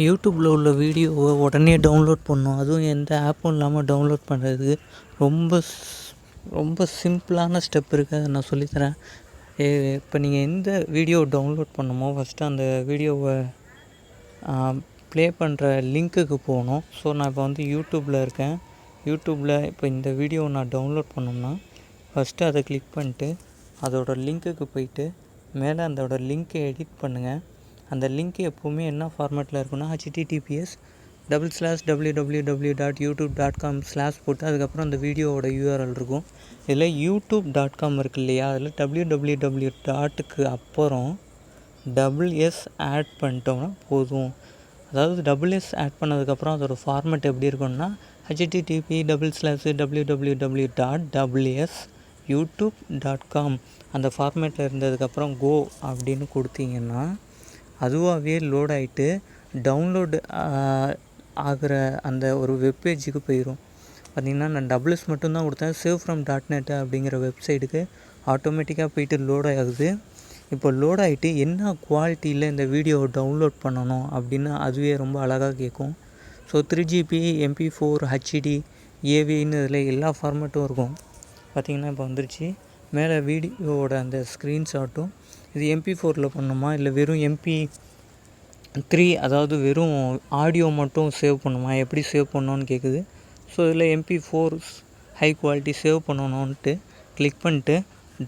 யூடியூப்பில் உள்ள வீடியோவை உடனே டவுன்லோட் பண்ணணும். அதுவும் எந்த ஆப்பும் இல்லாமல் டவுன்லோட் பண்ணுறதுக்கு ரொம்ப ரொம்ப சிம்பிளான ஸ்டெப் இருக்குது. அதை நான் சொல்லித்தரேன். இப்போ நீங்கள் எந்த வீடியோ டவுன்லோட் பண்ணணுமோ ஃபஸ்ட்டு அந்த வீடியோவை ப்ளே பண்ணுற லிங்க்குக்கு போகணும். ஸோ நான் இப்போ வந்து யூடியூப்பில் இருக்கேன். யூடியூப்பில் இப்போ இந்த வீடியோவை நான் டவுன்லோட் பண்ணோம்னா ஃபஸ்ட்டு அதை கிளிக் பண்ணிட்டு அதோட லிங்க்குக்கு போயிட்டு மேலே அதோட லிங்க்கை எடிட் பண்ணுங்கள். அந்த லிங்க் எப்போவுமே என்ன ஃபார்மேட்டில் இருக்குன்னா https://www.youtube.com/ போட்டு அதுக்கப்புறம் அந்த வீடியோவோட URL இருக்கும். இதில் youtube.com இருக்கு இல்லையா, அதில் www.க்கு அப்புறம் SS ஆட் பண்ணிட்டோம்னா போதும். அதாவது SS ஆட் பண்ணதுக்கப்புறம் அதோட ஃபார்மேட் எப்படி இருக்குன்னா http://www.youtube.com அந்த ஃபார்மேட்டில் இருந்ததுக்கப்புறம் கோ அப்படின்னு கொடுத்தீங்கன்னா அதுவாகவே லோட் ஆகிட்டு டவுன்லோடு ஆகிற அந்த ஒரு வெப்பேஜுக்கு போயிடும். பார்த்திங்கன்னா நான் SS மட்டும்தான் கொடுத்தேன். savefrom.net அப்படிங்கிற வெப்சைட்டுக்கு ஆட்டோமேட்டிக்காக போயிட்டு லோட் ஆகுது. இப்போ லோட் ஆகிட்டு என்ன குவாலிட்டியில் இந்த வீடியோவை டவுன்லோட் பண்ணணும் அப்படின்னு அதுவே ரொம்ப அழகாக கேட்கும். ஸோ 3GB, MP4, HD, AVன்னு இதில் எல்லா ஃபார்மேட்டும் இருக்கும். பார்த்திங்கன்னா இப்போ வந்துருச்சு. மேலே வீடியோவோட அந்த ஸ்க்ரீன்ஷாட்டும் இது MP4 பண்ணணுமா இல்லை வெறும் MP3 அதாவது வெறும் ஆடியோ மட்டும் சேவ் பண்ணணுமா, எப்படி சேவ் பண்ணணுன்னு கேட்குது. ஸோ இதில் MP4 ஹை குவாலிட்டி சேவ் பண்ணணுன்ட்டு கிளிக் பண்ணிட்டு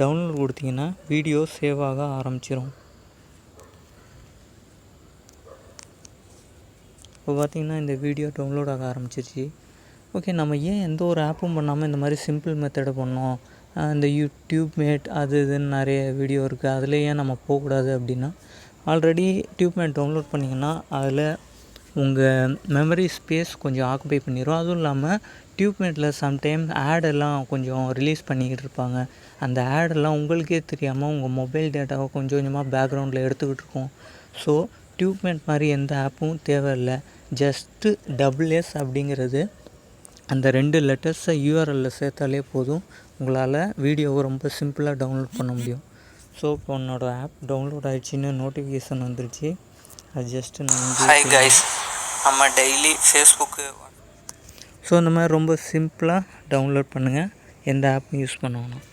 டவுன்லோட் கொடுத்தீங்கன்னா வீடியோ சேவ் ஆக ஆரம்பிச்சிடும். இப்போ பார்த்திங்கன்னா இந்த வீடியோ டவுன்லோட் ஆக ஆரம்பிச்சிருச்சு. ஓகே, நம்ம ஏன் எந்த ஒரு ஆப்பும் பண்ணாமல் இந்த மாதிரி சிம்பிள் மெத்தடை பண்ணோம்? இந்த டியூப்மேட் அது இதுன்னு நிறைய வீடியோ இருக்குது, அதில் ஏன் நம்ம போகக்கூடாது அப்படின்னா, ஆல்ரெடி டியூப்மேட் டவுன்லோட் பண்ணிங்கன்னா அதில் உங்கள் மெமரி ஸ்பேஸ் கொஞ்சம் ஆக்குபை பண்ணிடும். அதுவும் இல்லாமல் டியூப்மேட்டில் சம்டைம் ஆடெல்லாம் கொஞ்சம் ரிலீஸ் பண்ணிக்கிட்டு இருப்பாங்க. அந்த ஆடெல்லாம் உங்களுக்கே தெரியாமல் உங்கள் மொபைல் டேட்டாவை கொஞ்சம் கொஞ்சமாக பேக்ரவுண்டில் எடுத்துக்கிட்டு இருக்கோம். ஸோ டியூப்மேட் மாதிரி எந்த ஆப்பும் தேவையில்லை. ஜஸ்ட்டு SS அப்படிங்கிறது அந்த 2 லெட்டர்ஸை URLல் சேர்த்தாலே போதும். உங்களால் வீடியோவை ரொம்ப சிம்பிளாக டவுன்லோட் பண்ண முடியும். ஸோ இப்போ என்னோடய ஆப் டவுன்லோட் ஆகிடுச்சின்னு நோட்டிஃபிகேஷன் வந்துருச்சு. அது ஜஸ்ட்டு நான் ஹாய் கைஸ், நம்ம டெய்லி ஃபேஸ்புக்கு ஸோ இந்த மாதிரி ரொம்ப சிம்பிளாக டவுன்லோட் பண்ணுங்கள். எந்த ஆப்பும் யூஸ் பண்ணணும்.